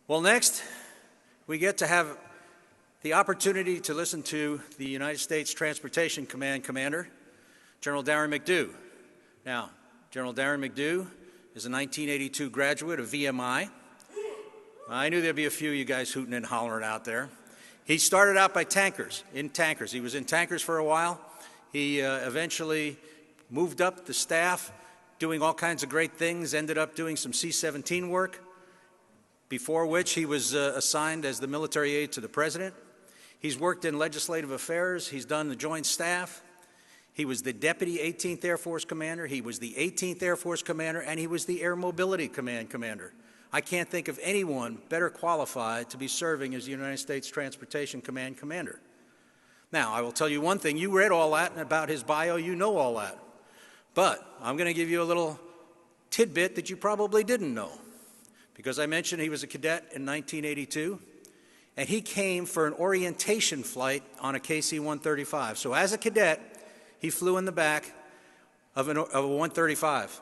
Well, next, we get to have the opportunity to listen to the United States Transportation Command Commander, General Darren McDew. Now, General Darren McDew is a 1982 graduate of VMI. I knew there'd be a few of you guys hooting and hollering out there. He started out in tankers. He was in tankers for a while. He eventually moved up the staff, doing all kinds of great things, ended up doing some C-17 work, before which he was assigned as the military aide to the president. He's worked in legislative affairs. He's done the joint staff. He was the Deputy 18th Air Force Commander. He was the 18th Air Force Commander, and he was the Air Mobility Command Commander. I can't think of anyone better qualified to be serving as the United States Transportation Command Commander. Now, I will tell you one thing. You read all that, and about his bio, you know all that. But I'm going to give you a little tidbit that you probably didn't know. Because I mentioned he was a cadet in 1982, and he came for an orientation flight on a KC-135. So as a cadet, he flew in the back of a 135.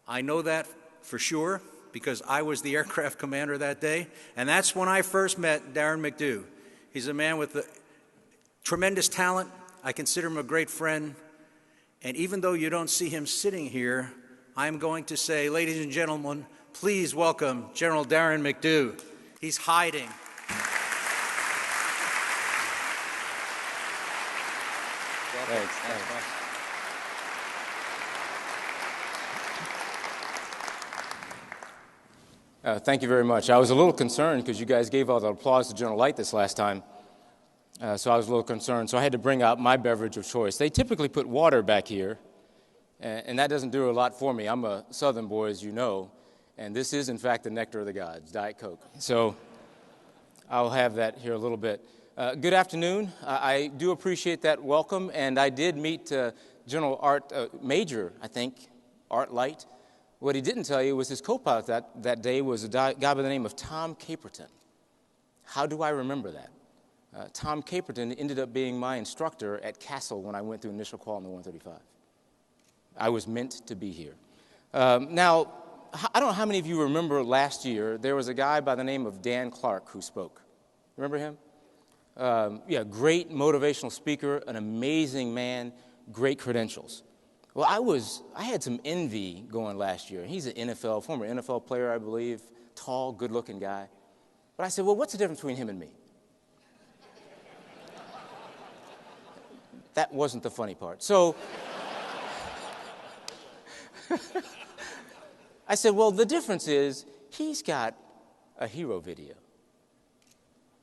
I know that for sure because I was the aircraft commander that day, and that's when I first met Darren McDew. He's a man with tremendous talent. I consider him a great friend, and even though you don't see him sitting here, I'm going to say, ladies and gentlemen, please welcome General Darren McDew. He's hiding. Thanks. Thank you very much. I was a little concerned because you guys gave all the applause to General Light this last time. So I was a little concerned. So I had to bring out my beverage of choice. They typically put water back here, and that doesn't do a lot for me. I'm a Southern boy, as you know. And this is, in fact, the nectar of the gods, Diet Coke. So I'll have that here a little bit. Good afternoon. I do appreciate that welcome, and I did meet General Major, I think, Art Light. What he didn't tell you was his co-pilot that day was a guy by the name of Tom Caperton. How do I remember that? Tom Caperton ended up being my instructor at Castle when I went through initial qual in the 135. I was meant to be here. Now, I don't know how many of you remember last year, there was a guy by the name of Dan Clark who spoke. Remember him? Great motivational speaker, an amazing man, great credentials. Well, I had some envy going last year. He's an former NFL player, I believe, tall, good-looking guy. But I said, well, what's the difference between him and me? That wasn't the funny part. So I said, well, the difference is he's got a hero video.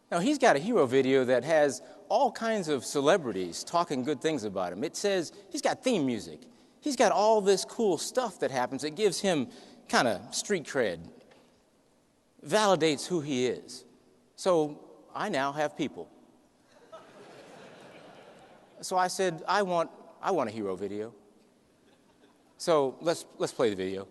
Now, he's got a hero video that has all kinds of celebrities talking good things about him. It says he's got theme music. He's got all this cool stuff that happens that gives him kind of street cred, validates who he is. So I now have people. So I said, I want a hero video. So let's play the video.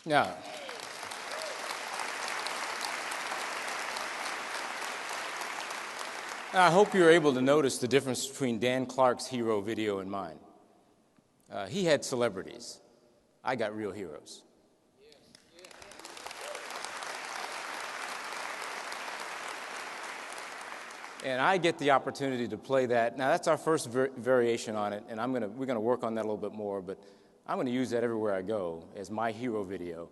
Now, I hope you're able to notice the difference between Dan Clark's hero video and mine. He had celebrities. I got real heroes. And I get the opportunity to play that. Now, that's our first variation on it, and we're gonna work on that a little bit more, but I'm gonna use that everywhere I go as my hero video,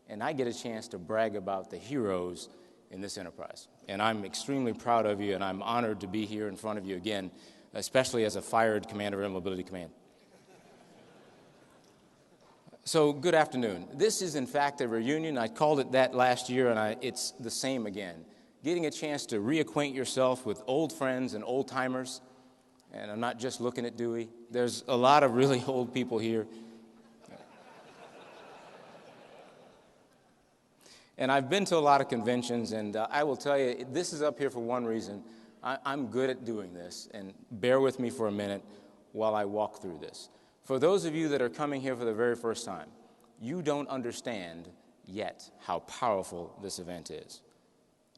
and I get a chance to brag about the heroes in this enterprise. And I'm extremely proud of you, and I'm honored to be here in front of you again, especially as a fired commander of Air Mobility Command. So, good afternoon. This is, in fact, a reunion. I called it that last year, and it's the same again. Getting a chance to reacquaint yourself with old friends and old-timers, and I'm not just looking at Dewey. There's a lot of really old people here. And I've been to a lot of conventions, and I will tell you, this is up here for one reason. I'm good at doing this, and bear with me for a minute while I walk through this. For those of you that are coming here for the very first time, you don't understand yet how powerful this event is.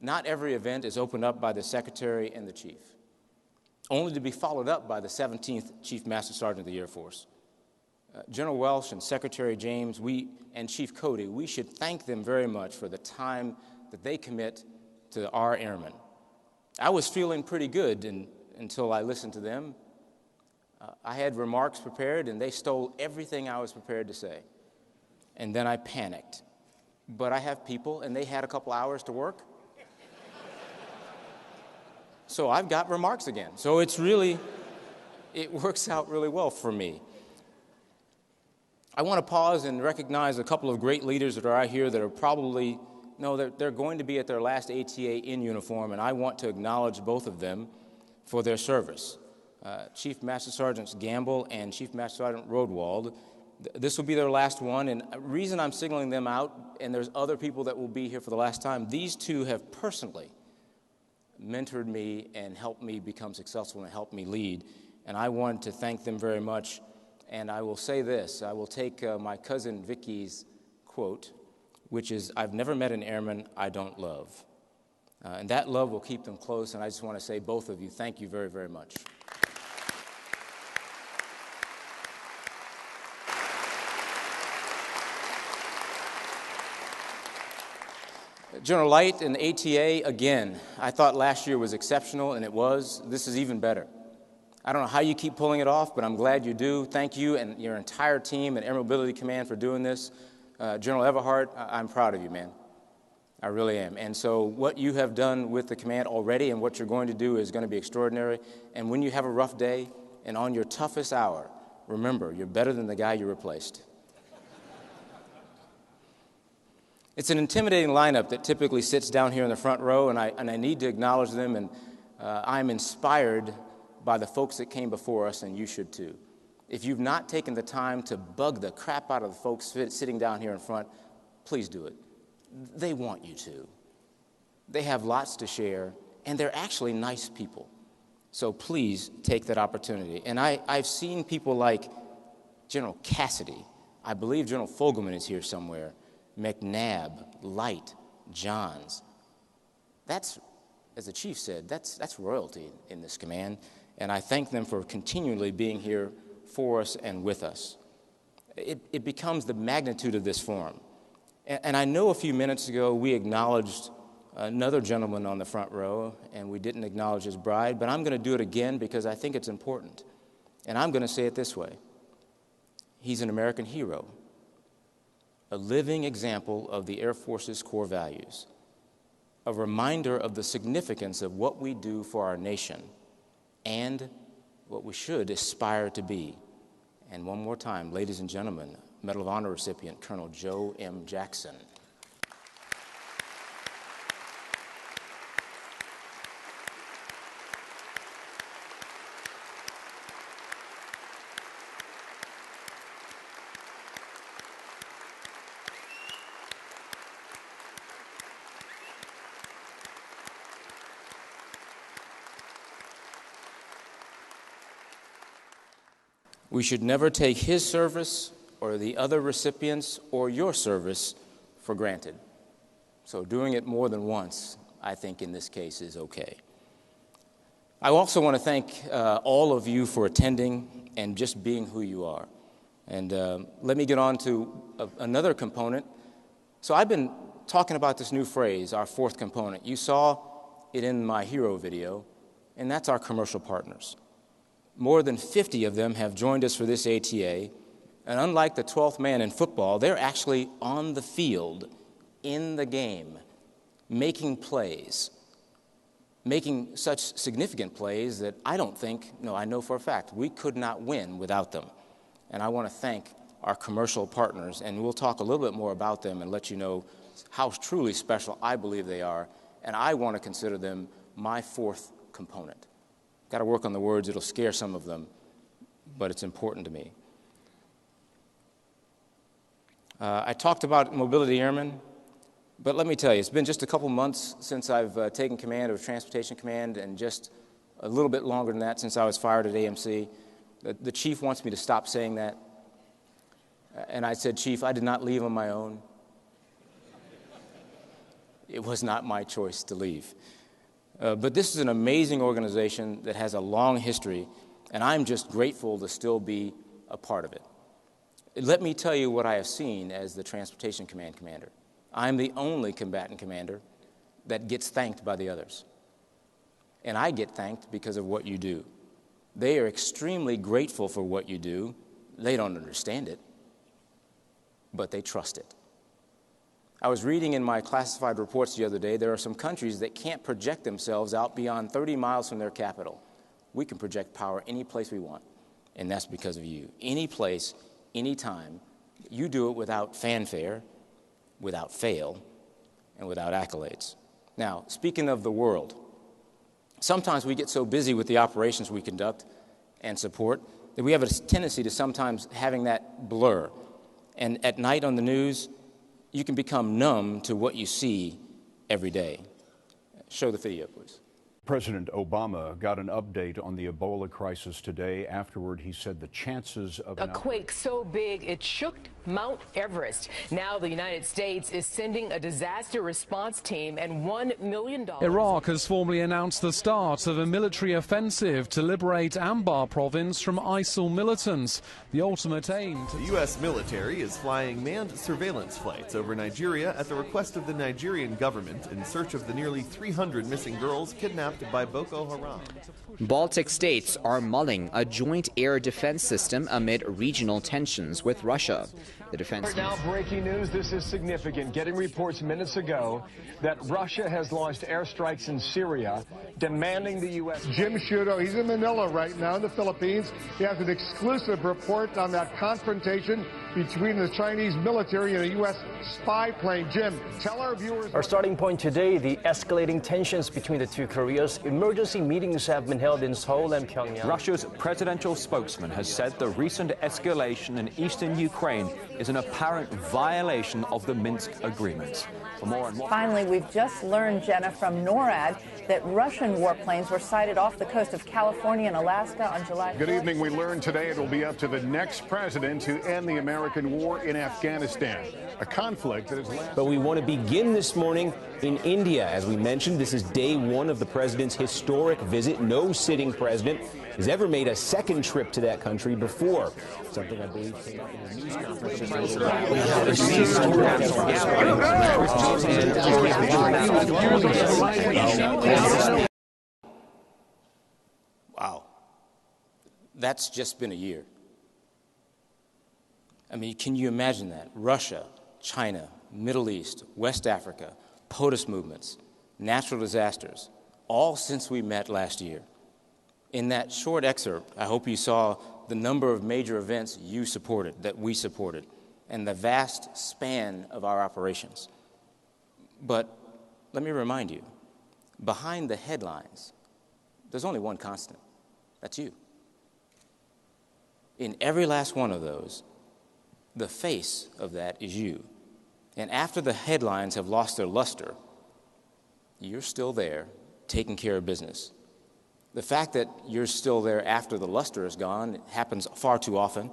Not every event is opened up by the Secretary and the Chief, only to be followed up by the 17th Chief Master Sergeant of the Air Force. General Welsh and Secretary James, and Chief Cody, we should thank them very much for the time that they commit to our airmen. I was feeling pretty good until I listened to them. I had remarks prepared, and they stole everything I was prepared to say. And then I panicked. But I have people, and they had a couple hours to work. So I've got remarks again. So it works out really well for me. I want to pause and recognize a couple of great leaders that are out here that are they're going to be at their last ATA in uniform, and I want to acknowledge both of them for their service. Chief Master Sergeants Gamble and Chief Master Sergeant Rodewald. This will be their last one, and the reason I'm singling them out, and there's other people that will be here for the last time, these two have personally mentored me and helped me become successful and helped me lead, and I want to thank them very much. And I will say this, I will take my cousin Vicky's quote, which is, "I've never met an airman I don't love." And that love will keep them close, and I just want to say, both of you, thank you very, very much. General Light and ATA, again, I thought last year was exceptional, and it was. This is even better. I don't know how you keep pulling it off, but I'm glad you do. Thank you and your entire team and Air Mobility Command for doing this. General Everhart, I'm proud of you, man. I really am. And so what you have done with the command already and what you're going to do is going to be extraordinary. And when you have a rough day and on your toughest hour, remember, you're better than the guy you replaced. It's an intimidating lineup that typically sits down here in the front row, and I need to acknowledge them, and I'm inspired by the folks that came before us, and you should too. If you've not taken the time to bug the crap out of the folks sitting down here in front, please do it. They want you to. They have lots to share, and they're actually nice people. So please take that opportunity. And I've seen people like General Cassidy. I believe General Fogelman is here somewhere. McNabb, Light, Johns. That's, as the chief said, that's royalty in this command. And I thank them for continually being here for us and with us. It becomes the magnitude of this forum. And I know a few minutes ago we acknowledged another gentleman on the front row, and we didn't acknowledge his bride, but I'm going to do it again because I think it's important. And I'm going to say it this way. He's an American hero, a living example of the Air Force's core values, a reminder of the significance of what we do for our nation and what we should aspire to be. And one more time, ladies and gentlemen, Medal of Honor recipient, Colonel Joe M. Jackson. We should never take his service or the other recipients or your service for granted. So doing it more than once, I think in this case is okay. I also want to thank all of you for attending and just being who you are. And let me get on to another component. So I've been talking about this new phrase, our fourth component. You saw it in my hero video, and that's our commercial partners. More than 50 of them have joined us for this ATA, and unlike the 12th man in football, they're actually on the field, in the game, making plays, making such significant plays that I know for a fact, we could not win without them. And I want to thank our commercial partners, and we'll talk a little bit more about them and let you know how truly special I believe they are, and I want to consider them my fourth component. Got to work on the words, it'll scare some of them, but it's important to me. I talked about Mobility Airmen, but let me tell you, it's been just a couple months since I've taken command of Transportation Command, and just a little bit longer than that since I was fired at AMC. The chief wants me to stop saying that. And I said, Chief, I did not leave on my own. It was not my choice to leave. But this is an amazing organization that has a long history, and I'm just grateful to still be a part of it. Let me tell you what I have seen as the Transportation Command commander. I'm the only combatant commander that gets thanked by the others. And I get thanked because of what you do. They are extremely grateful for what you do. They don't understand it, but they trust it. I was reading in my classified reports the other day, there are some countries that can't project themselves out beyond 30 miles from their capital. We can project power any place we want, and that's because of you. Any place, any time. You do it without fanfare, without fail, and without accolades. Now, speaking of the world, sometimes we get so busy with the operations we conduct and support that we have a tendency to sometimes having that blur. And at night on the news, you can become numb to what you see every day. Show the video, please. President Obama got an update on the Ebola crisis today. Afterward, he said the chances of a quake so big it shook Mount Everest. Now the United States is sending a disaster response team and $1 million. Iraq has formally announced the start of a military offensive to liberate Anbar province from ISIL militants. The ultimate aim. The U.S. military is flying manned surveillance flights over Nigeria at the request of the Nigerian government in search of the nearly 300 missing girls kidnapped by Boko Haram. Baltic states are mulling a joint air defense system amid regional tensions with Russia. The defense. Right now, breaking news. This is significant. Getting reports minutes ago that Russia has launched airstrikes in Syria, demanding the U.S. Jim Sciutto, he's in Manila right now in the Philippines. He has an exclusive report on that confrontation between the Chinese military and a U.S. spy plane. Jim, tell our viewers. Our starting point today, the escalating tensions between the two Koreas. Emergency meetings have been held in Seoul and Pyongyang. Russia's presidential spokesman has said the recent escalation in eastern Ukraine is an apparent violation of the Minsk agreements. For more on what... Finally, we've just learned, Jenna, from NORAD that Russian warplanes were sighted off the coast of California and Alaska on July 4th. Good evening. We learned today it will be up to the next president to end the American war in Afghanistan, a conflict that has lasted. But we want to begin this morning in India. As we mentioned, this is day one of the president's historic visit. No sitting president has ever made a second trip to that country before. Something I believe came up in the news conference. Wow. That's just been a year. I mean, can you imagine that? Russia, China, Middle East, West Africa, POTUS movements, natural disasters, all since we met last year. In that short excerpt, I hope you saw the number of major events you supported, that we supported, and the vast span of our operations. But let me remind you, behind the headlines, there's only one constant. That's you. In every last one of those, the face of that is you. And after the headlines have lost their luster, you're still there taking care of business. The fact that you're still there after the luster is gone happens far too often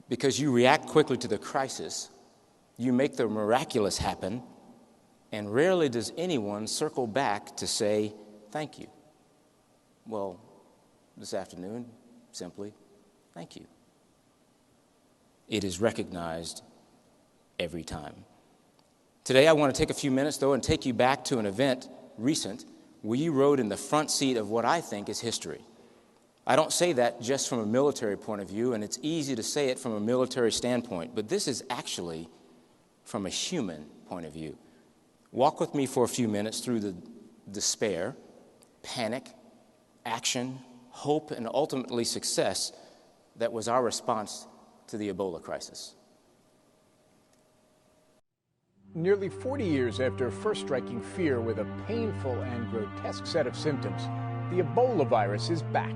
because you react quickly to the crisis You make the miraculous happen, and rarely does anyone circle back to say thank you. Well, this afternoon, simply, thank you. It is recognized every time. Today, I want to take a few minutes, though, and take you back to an event recent where you rode in the front seat of what I think is history. I don't say that just from a military point of view, and it's easy to say it from a military standpoint, but this is actually from a human point of view. Walk with me for a few minutes through the despair, panic, action, hope, and ultimately success that was our response to the Ebola crisis. Nearly 40 years after first striking fear with a painful and grotesque set of symptoms, the Ebola virus is back.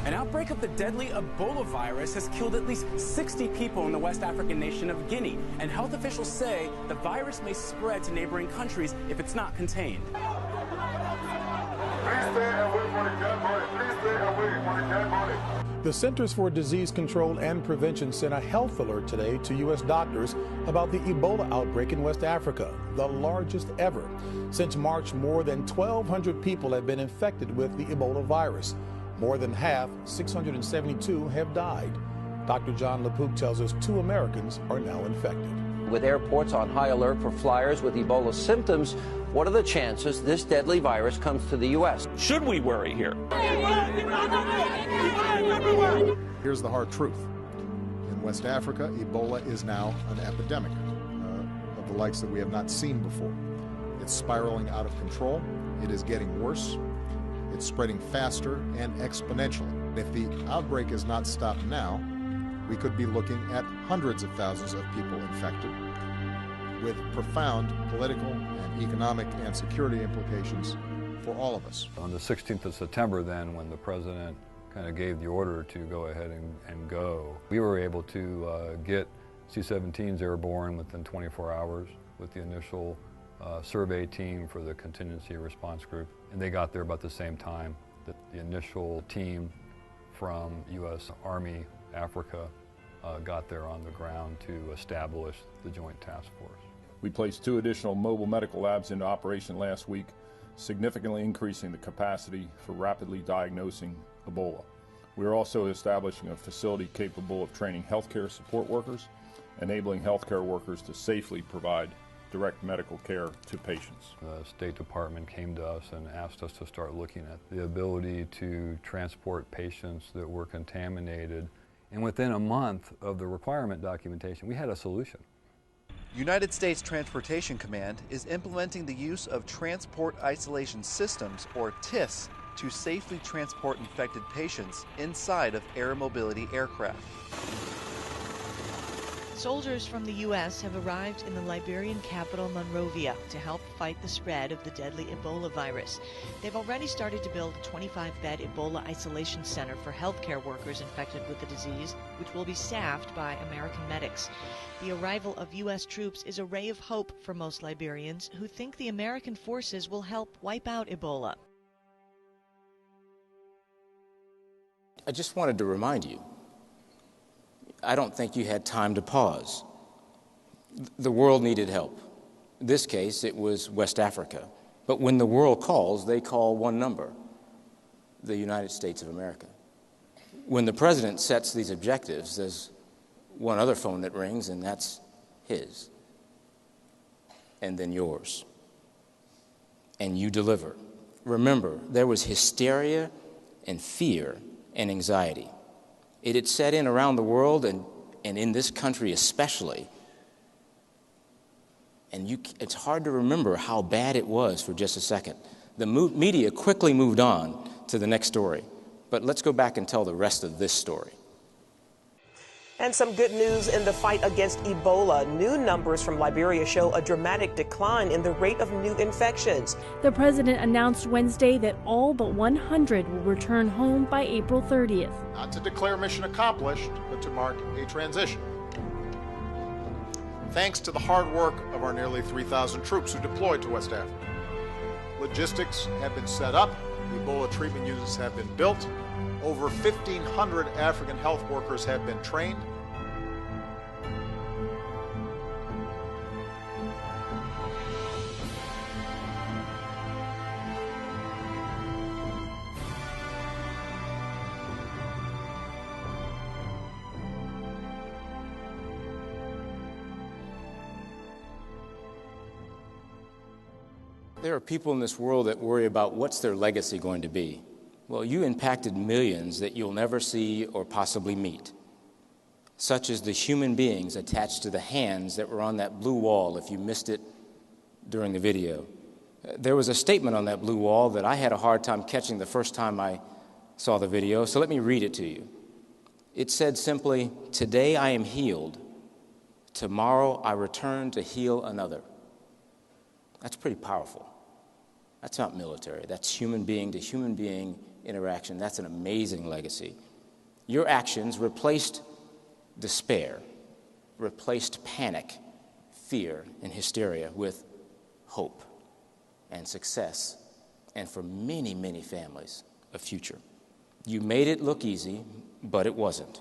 An outbreak of the deadly Ebola virus has killed at least 60 people in the West African nation of Guinea, and health officials say the virus may spread to neighboring countries if it's not contained. Please stay away from the dead body. Please stay away from the dead body. The Centers for Disease Control and Prevention sent a health alert today to U.S. doctors about the Ebola outbreak in West Africa, the largest ever. Since March, more than 1,200 people have been infected with the Ebola virus. More than half, 672, have died. Dr. John LaPook tells us 2 Americans are now infected. With airports on high alert for flyers with Ebola symptoms, what are the chances this deadly virus comes to the U.S.? Should we worry here? Here's the hard truth. In West Africa, Ebola is now an epidemic of the likes that we have not seen before. It's spiraling out of control. It is getting worse. It's spreading faster and exponentially. If the outbreak is not stopped now, we could be looking at hundreds of thousands of people infected with profound political and economic and security implications for all of us. On the 16th of September then, when the president kind of gave the order to go ahead and go, we were able to get C-17s airborne within 24 hours with the initial survey team for the contingency response group, and they got there about the same time that the initial team from U.S. Army Africa got there on the ground to establish the Joint Task Force. We placed 2 additional mobile medical labs into operation last week, significantly increasing the capacity for rapidly diagnosing Ebola. We are also establishing a facility capable of training healthcare support workers, enabling healthcare workers to safely provide direct medical care to patients. The State Department came to us and asked us to start looking at the ability to transport patients that were contaminated. And within a month of the requirement documentation, we had a solution. United States Transportation Command is implementing the use of Transport Isolation Systems, or TIS, to safely transport infected patients inside of air mobility aircraft. Soldiers from the U.S. have arrived in the Liberian capital, Monrovia, to help fight the spread of the deadly Ebola virus. They've already started to build a 25-bed Ebola isolation center for healthcare workers infected with the disease, which will be staffed by American medics. The arrival of U.S. troops is a ray of hope for most Liberians who think the American forces will help wipe out Ebola. I just wanted to remind you, I don't think you had time to pause. The world needed help. In this case, it was West Africa. But when the world calls, they call one number, the United States of America. When the president sets these objectives, there's one other phone that rings, and that's his. And then yours. And you deliver. Remember, there was hysteria and fear and anxiety. It had set in around the world and in this country especially. And it's hard to remember how bad it was for just a second. The media quickly moved on to the next story. But let's go back and tell the rest of this story. And some good news in the fight against Ebola. New numbers from Liberia show a dramatic decline in the rate of new infections. The president announced Wednesday that all but 100 will return home by April 30th. Not to declare mission accomplished, but to mark a transition. Thanks to the hard work of our nearly 3,000 troops who deployed to West Africa. Logistics have been set up, Ebola treatment units have been built, over 1,500 African health workers have been trained. There are people in this world that worry about what's their legacy going to be. Well, you impacted millions that you'll never see or possibly meet, such as the human beings attached to the hands that were on that blue wall if you missed it during the video. There was a statement on that blue wall that I had a hard time catching the first time I saw the video, so let me read it to you. It said simply, "Today I am healed. Tomorrow I return to heal another." That's pretty powerful. That's not military. That's human being to human being interaction. That's an amazing legacy. Your actions replaced despair, replaced panic, fear, and hysteria with hope and success, and for many, many families, a future. You made it look easy, but it wasn't.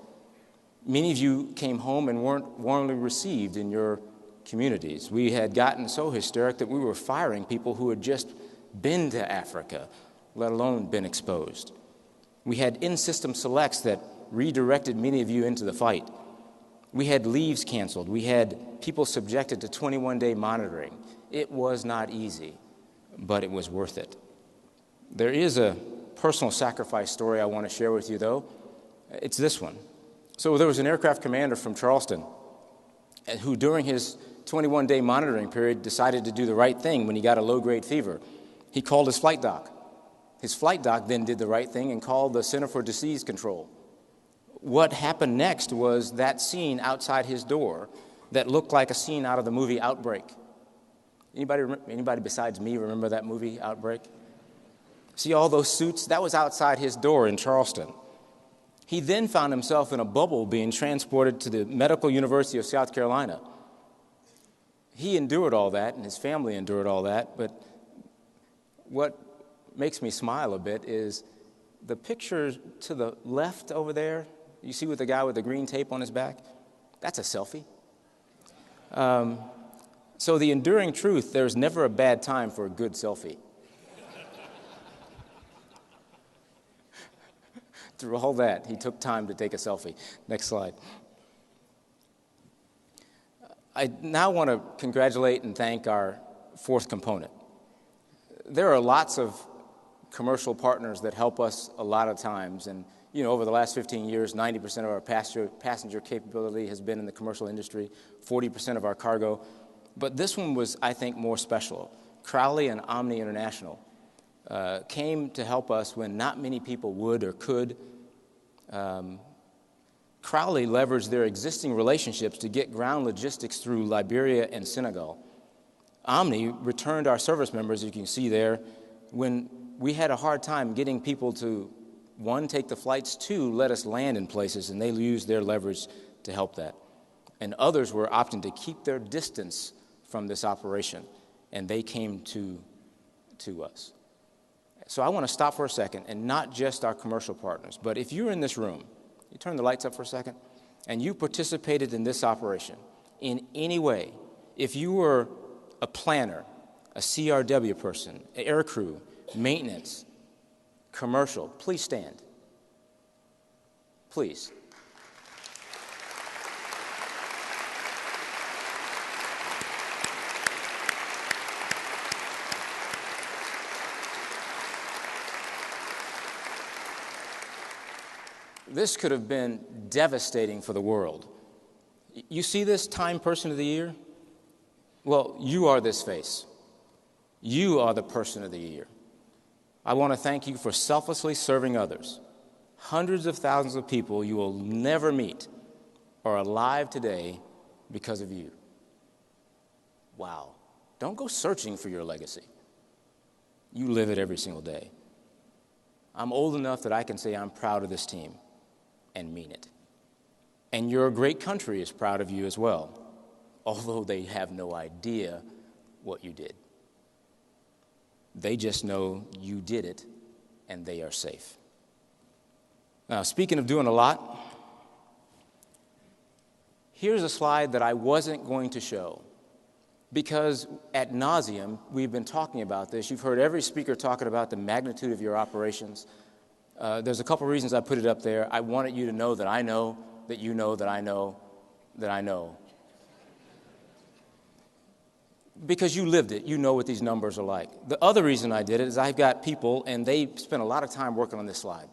Many of you came home and weren't warmly received in your communities. We had gotten so hysteric that we were firing people who had just been to Africa, let alone been exposed. We had in-system selects that redirected many of you into the fight. We had leaves canceled. We had people subjected to 21-day monitoring. It was not easy, but it was worth it. There is a personal sacrifice story I want to share with you, though. It's this one. So there was an aircraft commander from Charleston who, during his 21-day monitoring period, decided to do the right thing when he got a low-grade fever. He called his flight doc. His flight doc then did the right thing and called the Center for Disease Control. What happened next was that scene outside his door that looked like a scene out of the movie Outbreak. Anybody besides me remember that movie, Outbreak? See all those suits? That was outside his door in Charleston. He then found himself in a bubble being transported to the Medical University of South Carolina. He endured all that, and his family endured all that, but what makes me smile a bit is the picture to the left over there, you see with the guy with the green tape on his back? That's a selfie. So the enduring truth, there's never a bad time for a good selfie. Through all that, he took time to take a selfie. Next slide. I now want to congratulate and thank our fourth component. There are lots of commercial partners that help us a lot of times, and over the last 15 years, 90% of our passenger capability has been in the commercial industry, 40% of our cargo. But this one was, I think, more special. Crowley and Omni International came to help us when not many people would or could. Crowley leveraged their existing relationships to get ground logistics through Liberia and Senegal. Omni returned our service members, you can see there, when we had a hard time getting people to, one, take the flights, two, let us land in places, and they used their leverage to help that. And others were opting to keep their distance from this operation, and they came to us. So I want to stop for a second, and not just our commercial partners, but if you're in this room, you turn the lights up for a second, and you participated in this operation in any way, if you were a planner, a CRW person, air crew, maintenance, commercial, please stand. Please. This could have been devastating for the world. You see this Time Person of the Year? Well, you are this face. You are the Person of the Year. I want to thank you for selflessly serving others. Hundreds of thousands of people you will never meet are alive today because of you. Wow. Don't go searching for your legacy. You live it every single day. I'm old enough that I can say I'm proud of this team and mean it. And your great country is proud of you as well, although they have no idea what you did. They just know you did it, and they are safe. Now, speaking of doing a lot, here's a slide that I wasn't going to show, because ad nauseum, we've been talking about this. You've heard every speaker talking about the magnitude of your operations. There's a couple reasons I put it up there. I wanted you to know that I know, that you know, that I know, that I know. because you lived it. You know what these numbers are like. The other reason I did it is I've got people, and they spent a lot of time working on this slide.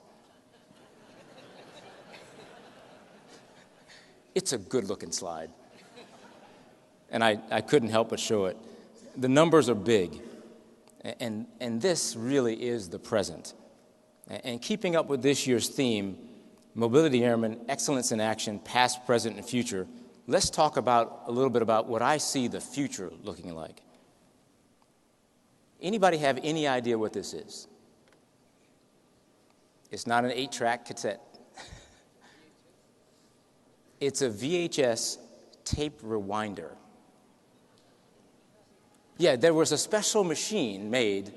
It's a good-looking slide. And I couldn't help but show it. The numbers are big. And this really is the present. And keeping up with this year's theme, Mobility Airmen, Excellence in Action, Past, Present, and Future, let's talk a little bit about what I see the future looking like. Anybody have any idea what this is? It's not an 8-track cassette. It's a VHS tape rewinder. Yeah, there was a special machine made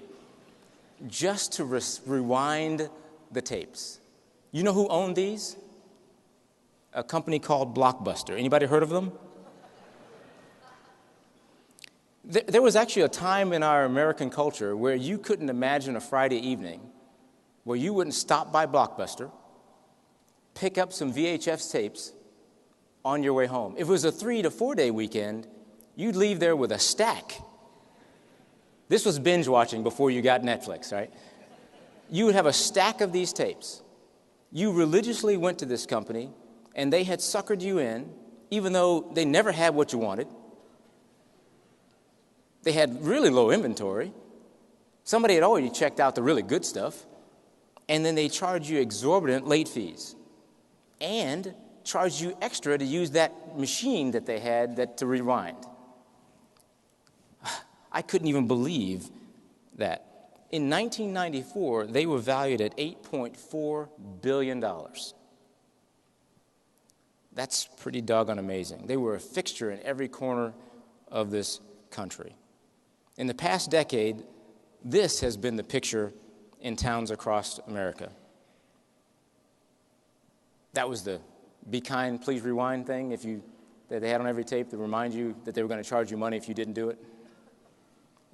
just to rewind the tapes. You know who owned these? A company called Blockbuster. Anybody heard of them? There was actually a time in our American culture where you couldn't imagine a Friday evening where you wouldn't stop by Blockbuster, pick up some VHS tapes on your way home. If it was a 3 to 4 day weekend, you'd leave there with a stack. This was binge watching before you got Netflix, right? You would have a stack of these tapes. You religiously went to this company, and they had suckered you in, even though they never had what you wanted. They had really low inventory. Somebody had already checked out the really good stuff, and then they charged you exorbitant late fees and charged you extra to use that machine that they had to rewind. I couldn't even believe that. In 1994, they were valued at $8.4 billion. That's pretty doggone amazing. They were a fixture in every corner of this country. In the past decade, this has been the picture in towns across America. That was the be kind, please rewind thing that they had on every tape to remind you that they were going to charge you money if you didn't do it.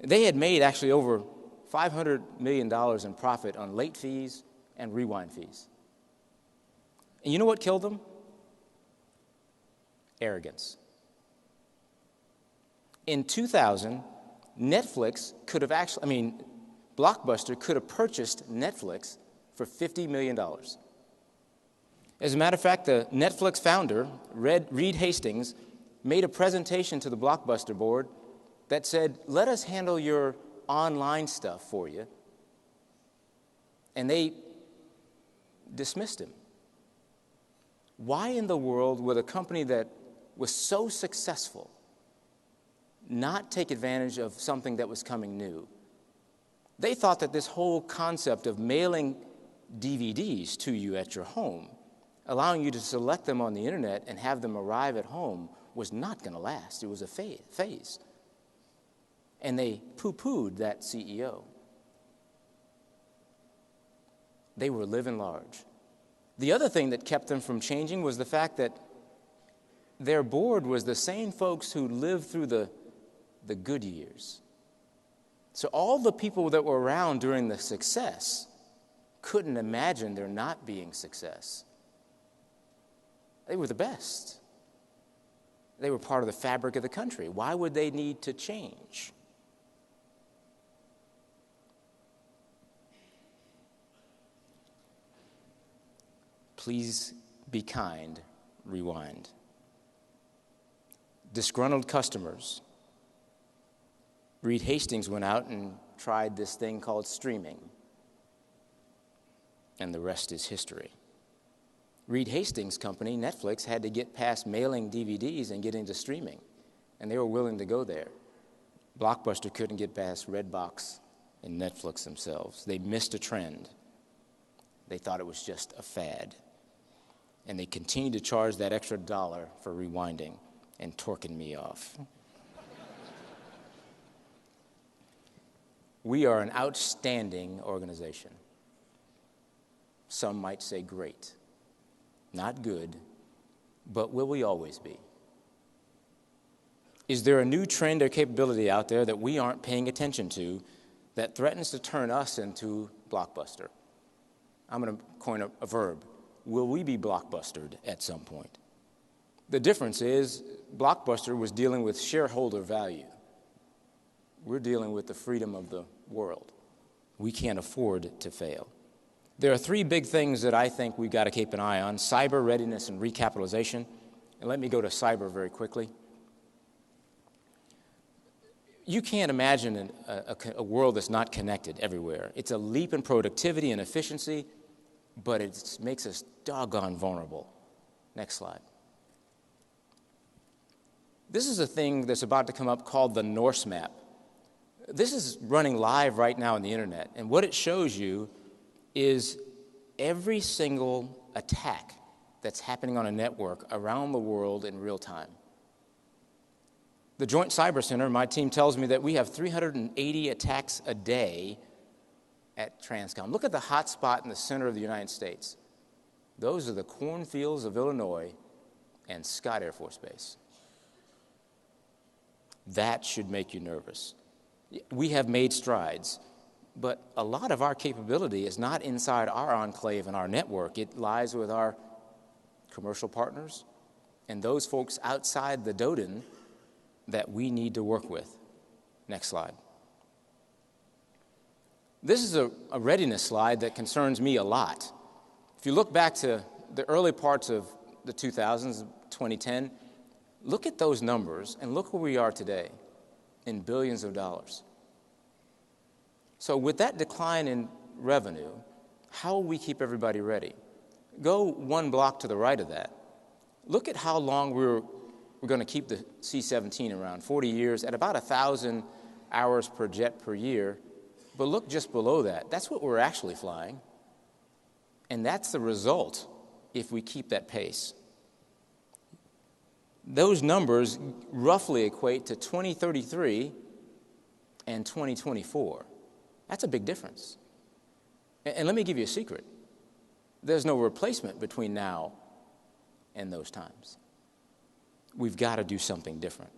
They had made actually over $500 million in profit on late fees and rewind fees. And you know what killed them? Arrogance. In 2000, Blockbuster could have purchased Netflix for $50 million. As a matter of fact, the Netflix founder, Reed Hastings, made a presentation to the Blockbuster board that said, let us handle your online stuff for you. And they dismissed him. Why in the world would a company that was so successful not take advantage of something that was coming new? They thought that this whole concept of mailing DVDs to you at your home, allowing you to select them on the internet and have them arrive at home, was not going to last. It was a phase. And they poo-pooed that CEO. They were living large. The other thing that kept them from changing was the fact that their board was the same folks who lived through the good years. So all the people that were around during the success couldn't imagine there not being success. They were the best. They were part of the fabric of the country. Why would they need to change? Please be kind, rewind. Disgruntled customers. Reed Hastings went out and tried this thing called streaming. And the rest is history. Reed Hastings' company, Netflix, had to get past mailing DVDs and get into streaming. And they were willing to go there. Blockbuster couldn't get past Redbox and Netflix themselves. They missed a trend. They thought it was just a fad. And they continued to charge that extra $1 for rewinding and torquing me off. We are an outstanding organization. Some might say great. Not good, but will we always be? Is there a new trend or capability out there that we aren't paying attention to that threatens to turn us into Blockbuster? I'm going to coin a verb. Will we be Blockbustered at some point? The difference is Blockbuster was dealing with shareholder value. we're dealing with the freedom of the world. We can't afford to fail. There are three big things that I think we've got to keep an eye on: cyber readiness and recapitalization. And let me go to cyber very quickly. You can't imagine a world that's not connected everywhere. It's a leap in productivity and efficiency, but it makes us doggone vulnerable. Next slide. This is a thing that's about to come up called the Norse map. This is running live right now on the internet, and what it shows you is every single attack that's happening on a network around the world in real time. The Joint Cyber Center, my team tells me that we have 380 attacks a day at Transcom. Look at the hot spot in the center of the United States. Those are the cornfields of Illinois and Scott Air Force Base. That should make you nervous. We have made strides, but a lot of our capability is not inside our enclave and our network. It lies with our commercial partners and those folks outside the DoDIN that we need to work with. Next slide. This is a readiness slide that concerns me a lot. If you look back to the early parts of the 2000s, 2010, look at those numbers and look where we are today in billions of dollars. So with that decline in revenue, how will we keep everybody ready? Go one block to the right of that. Look at how long we're going to keep the C-17 around, 40 years at about 1,000 hours per jet per year. But look just below that. That's what we're actually flying. And that's the result if we keep that pace. Those numbers roughly equate to 2033 and 2024. That's a big difference. And let me give you a secret. There's no replacement between now and those times. We've got to do something different.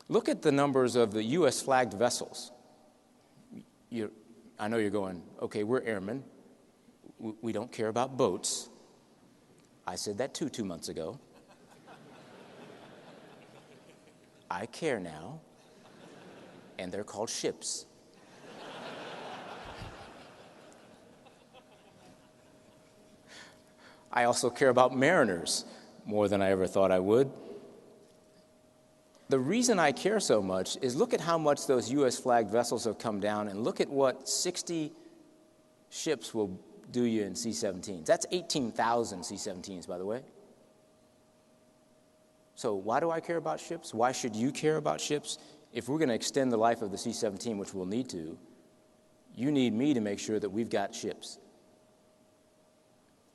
Look at the numbers of the U.S. flagged vessels. I know you're going, okay, we're airmen. We don't care about boats. I said that too 2 months ago. I care now, and they're called ships. I also care about mariners more than I ever thought I would. The reason I care so much is look at how much those U.S. flagged vessels have come down, and look at what 60 ships will do you in C-17s. That's 18,000 C-17s, by the way. So why do I care about ships? Why should you care about ships? If we're going to extend the life of the C-17, which we'll need to, you need me to make sure that we've got ships.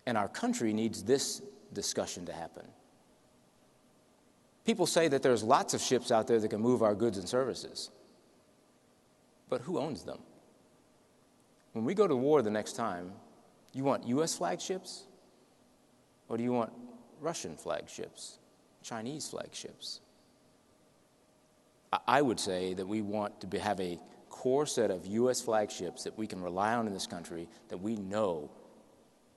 And our country needs this discussion to happen. People say that there's lots of ships out there that can move our goods and services. But who owns them? When we go to war the next time, you want U.S. flagged ships? Or do you want Russian flagged ships? Chinese flagged ships? I would say that we want to have a core set of U.S. flagged ships that we can rely on in this country that we know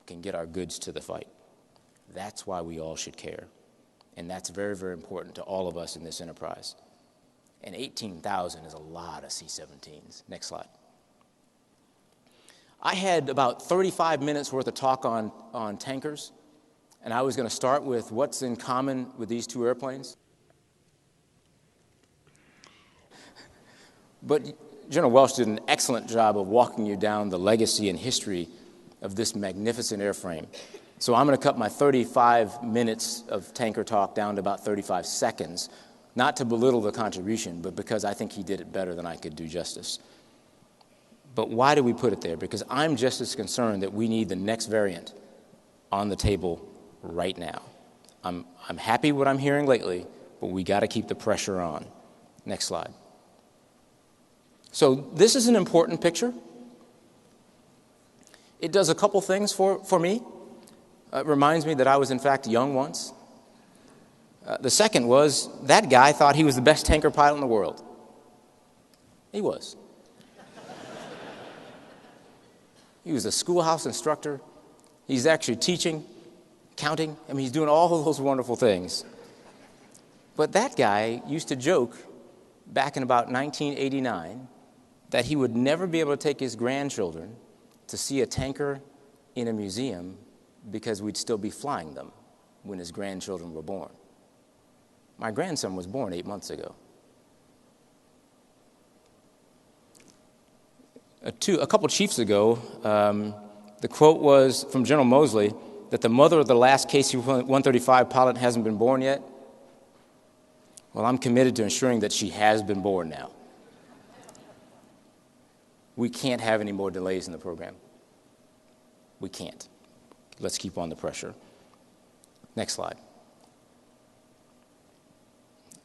can get our goods to the fight. That's why we all should care. And that's very, very important to all of us in this enterprise. And 18,000 is a lot of C-17s. Next slide. I had about 35 minutes worth of talk on tankers, and I was going to start with what's in common with these two airplanes. But General Welsh did an excellent job of walking you down the legacy and history of this magnificent airframe. So I'm going to cut my 35 minutes of tanker talk down to about 35 seconds, not to belittle the contribution, but because I think he did it better than I could do justice. But why do we put it there? Because I'm just as concerned that we need the next variant on the table right now. I'm happy what I'm hearing lately, but we got to keep the pressure on. Next slide. So this is an important picture. It does a couple things for me. It reminds me that I was, in fact, young once. The second was that guy thought he was the best tanker pilot in the world. He was. He was a schoolhouse instructor. He's actually teaching, counting. I mean, he's doing all of those wonderful things. But that guy used to joke back in about 1989 that he would never be able to take his grandchildren to see a tanker in a museum because we'd still be flying them when his grandchildren were born. My grandson was born 8 months ago. A couple chiefs ago, the quote was from General Moseley that the mother of the last KC-135 pilot hasn't been born yet. Well, I'm committed to ensuring that she has been born now. We can't have any more delays in the program. We can't. Let's keep on the pressure. Next slide.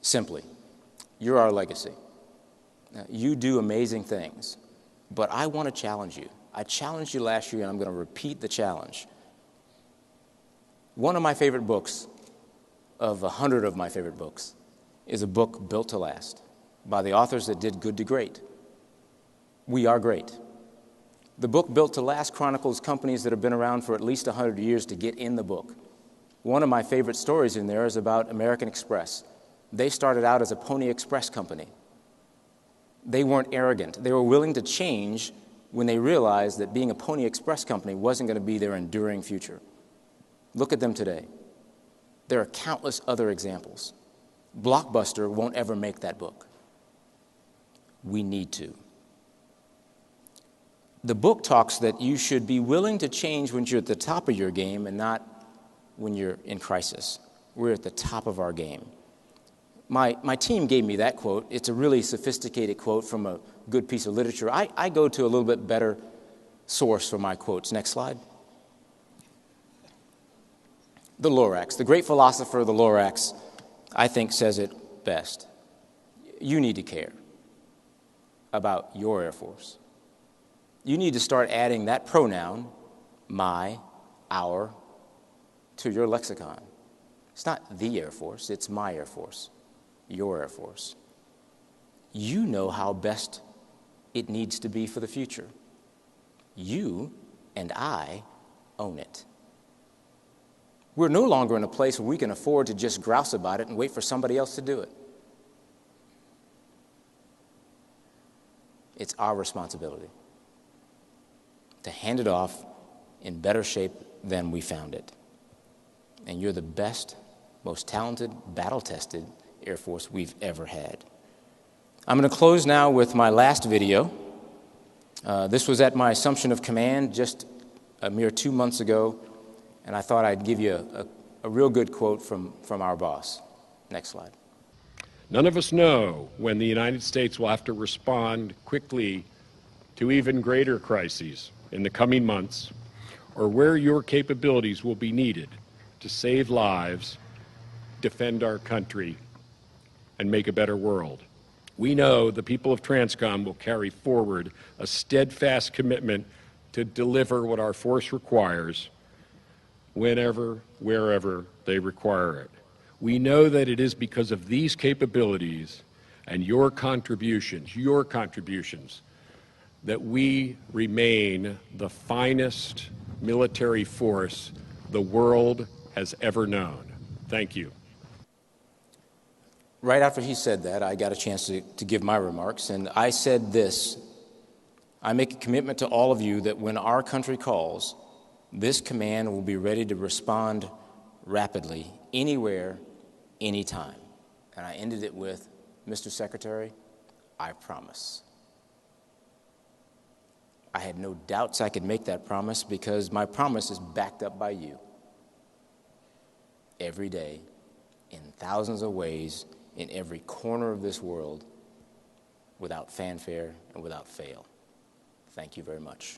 Simply, you're our legacy. Now, you do amazing things, but I want to challenge you. I challenged you last year, and I'm going to repeat the challenge. One of my favorite books, of 100 of my favorite books, is a book built to last by the authors that did Good to Great. We are great. The book Built to Last chronicles companies that have been around for at least 100 years to get in the book. One of my favorite stories in there is about American Express. They started out as a Pony Express company. They weren't arrogant. They were willing to change when they realized that being a Pony Express company wasn't going to be their enduring future. Look at them today. There are countless other examples. Blockbuster won't ever make that book. We need to. The book talks that you should be willing to change when you're at the top of your game and not when you're in crisis. We're at the top of our game. My team gave me that quote. It's a really sophisticated quote from a good piece of literature. I go to a little bit better source for my quotes. Next slide. The Lorax, the great philosopher, the Lorax, I think says it best. You need to care about your Air Force. You need to start adding that pronoun, my, our, to your lexicon. It's not the Air Force, it's my Air Force, your Air Force. You know how best it needs to be for the future. You and I own it. We're no longer in a place where we can afford to just grouse about it and wait for somebody else to do it. It's our responsibility to hand it off in better shape than we found it. And you're the best, most talented, battle-tested Air Force we've ever had. I'm going to close now with my last video. This was at my Assumption of Command just a mere 2 months ago, and I thought I'd give you a real good quote from our boss. Next slide. None of us know when the United States will have to respond quickly to even greater crises in the coming months, or where your capabilities will be needed to save lives, defend our country, and make a better world. We know the people of Transcom will carry forward a steadfast commitment to deliver what our force requires whenever, wherever they require it. We know that it is because of these capabilities and your contributions, that we remain the finest military force the world has ever known. Thank you. Right after he said that, I got a chance to give my remarks, and I said this: I make a commitment to all of you that when our country calls, this command will be ready to respond rapidly, anywhere, anytime. And I ended it with, Mr. Secretary, I promise. I had no doubts I could make that promise because my promise is backed up by you. Every day, in thousands of ways, in every corner of this world, without fanfare and without fail. Thank you very much.